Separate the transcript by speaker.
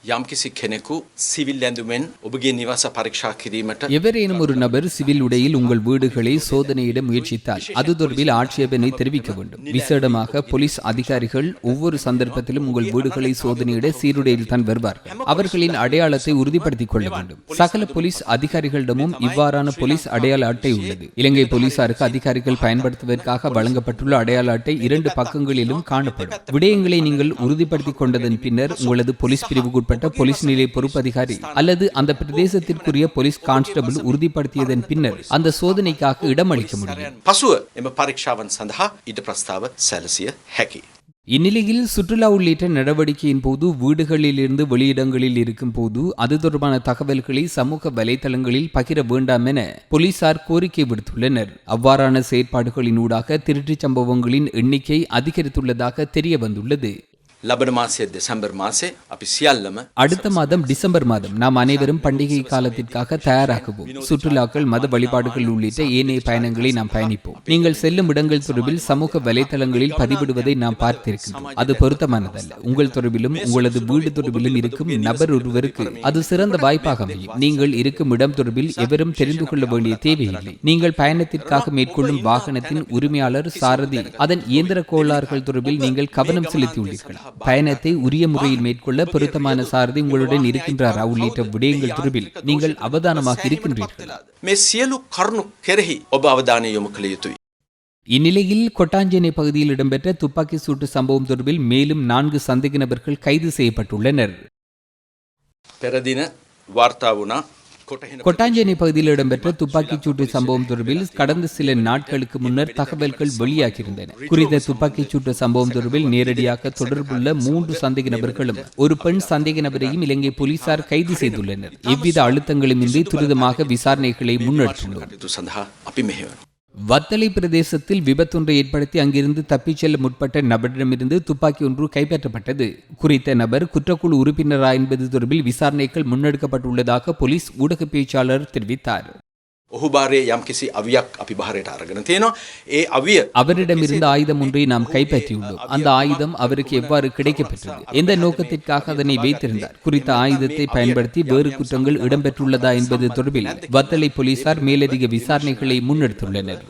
Speaker 1: යම්කිසි කෙනෙකු සිවිල් ඇඳුමෙන් ඔබගේ නිවස පරීක්ෂා කිරීමට
Speaker 2: எவரேனும் ஒரு நபர் சிவில் உடையில் உங்கள் வீடுகளை சோதனையிட முயற்சித்தால் அது தொடர்பில் ஆட்சேபனை தெரிவிக்க வேண்டும். விசேடமாக போலீஸ் அதிகாரிகள் ஒவ்வொரு சந்தர்ப்பத்திலும் உங்கள் வீடுகளை சோதனையிட சீருடையில் தான் வருவார்கள். அவர்களின் அடையாளத்தை உறுதிப்படுத்திக் கொள்ள வேண்டும். சகல போலீஸ் அதிகாரிகளிடமும் இவ்வாறான போலீஸ் அடையாள அட்டை உள்ளது. இலங்கை போலீசாருக்கு அதிகாரிகள் பயன்படுத்துவதற்காக வழங்கப்பட்டுள்ள அடையாள அட்டை 2 பக்கங்களிலும் காணப்படும். விடயங்களை நீங்கள் உறுதிப்படுத்திக் கொண்டதன் பின்னர் உங்களது போலீஸ் பிரிவுக்குட்பட்ட போலீஸ் நிலைய பொறுப்பதிகாரி அல்லது அந்த பிரதேசத்திற்குரிய போலீஸ் கான்ஸ்டபிள் உறுதிப்படுத்தியதன் பின்னர் அந்த சோதனைக்காக இடமளிக்க முடியும்.
Speaker 1: පසුව එම පරීක්ෂාවන් සඳහා ඊට ප්‍රස්තාව සැලසිය හැකියි.
Speaker 2: இந்நிலையில் சுற்றுலா உள்ளிட்ட நடவடிக்கையின் போது வீடுகளிலிருந்து வெளியிடங்களில் இருக்கும் போது அது தொடர்பான தகவல்களை சமூக வலைதளங்களில் பகிர வேண்டாம் என போலீசார் கோரிக்கை விடுத்துள்ளனர். அவ்வாறான செயற்பாடுகளினூடாக திருட்டுச் சம்பவங்களின் எண்ணிக்கை அதிகரித்துள்ளதாக தெரிய வந்துள்ளது.
Speaker 1: ලබන මාසයේ දෙසැම්බර් මාසේ අපි සියල්ලම
Speaker 2: அடுத்த மாதம் டிசம்பர் மாதம் நாம் அனைவரும் பண்டிகை காலத்திற்காக தயாராகுவோம். சுற்றுலாக்கள், மத வழிபாடுகள் உள்ளிட்ட ஏனைய பயணங்களை நாம் பயணிப்போம். நீங்கள் செல்லும் இடங்கள் தொடர்பில் சமூக வலைதளங்களில் பதிவிடுவதை நாம் பார்த்திருக்கிறோம். அது பொருத்தமானதல்ல. உங்கள் தொடர்பிலும் உங்களது வீடு தொடர்பிலும் இருக்கும் நபர் ஒருவருக்கு அது சிறந்த வாய்ப்பாக அமையும். நீங்கள் இருக்கும் இடம் தொடர்பில் எவரும் தெரிந்து கொள்ள வேண்டிய தேவையில்லை. நீங்கள் பயணத்திற்காக மேற்கொள்ளும் வாகனத்தின் உரிமையாளர், சாரதி, அதன் இயந்திர கோளாறுகள் தொடர்பில் நீங்கள் கவனம் செலுத்தியுள்ளீர்கள். பயணத்தை உரிய முறையில் மேற்கொள்ள பொருத்தமான சாரதி உங்களுடன் இருக்கின்றாரா உள்ளிட்ட விடயங்கள் தொடர்பில் நீங்கள் அவதானமாக இருக்கின்றீர்கள்.
Speaker 1: මේ සියලු කරුණු කෙරෙහි ඔබ අවධානය යොමු කළ යුතුයි.
Speaker 2: இந்நிலையில் கொட்டாஞ்சேனை பகுதியில் இடம்பெற்ற துப்பாக்கி சூட்டு சம்பவம் தொடர்பில் மேலும் 4 சந்தேக நபர்கள் கைது செய்யப்பட்டுள்ளனர்.
Speaker 1: පෙර දින වාර්තා වුණා
Speaker 2: கொட்டாஞ்சேனை பகுதியில் இடம்பெற்ற துப்பாக்கிச் சூட்டு சம்பவம் தொடர்பில் கடந்த சில நாட்களுக்கு முன்னர் தகவல்கள் வெளியாகியிருந்தன. குறித்த துப்பாக்கிச் சூட்டு சம்பவம் தொடர்பில் நேரடியாக தொடர்புள்ள 3 சந்தேக நபர்களும் ஒரு பெண் சந்தேக நபரையும் இலங்கை போலீசார் கைது செய்துள்ளனர். எவ்வித அழுத்தங்களுமின்றி துரிதமாக விசாரணைகளை முன்னெடுத்துள்ளனர். வத்தளை பிரதேசத்தில் விபத்தொன்றை ஏற்படுத்தி அங்கிருந்து தப்பிச் செல்ல முற்பட்ட நபரிடமிருந்து துப்பாக்கி ஒன்று கைப்பற்றப்பட்டது. குறித்த நபர் குற்றக்குழு உறுப்பினரா என்பது தொடர்பில் விசாரணைகள் முன்னெடுக்கப்பட்டுள்ளதாக போலீஸ் ஊடக பேச்சாளர் தெரிவித்தார். அவரிடமிருந்த ஆயுதம் ஒன்றை நாம் கைப்பற்றியுள்ளோம். அந்த ஆயுதம் அவருக்கு எவ்வாறு கிடைக்கப்பெற்றது, எந்த நோக்கத்திற்காக அதனை வைத்திருந்தார், குறித்த ஆயுதத்தை பயன்படுத்தி வேறு குற்றங்கள் இடம்பெற்றுள்ளதா என்பது தொடர்பில் வத்தளை போலீசார் மேலதிக விசாரணைகளை முன்னெடுத்துள்ளனர்.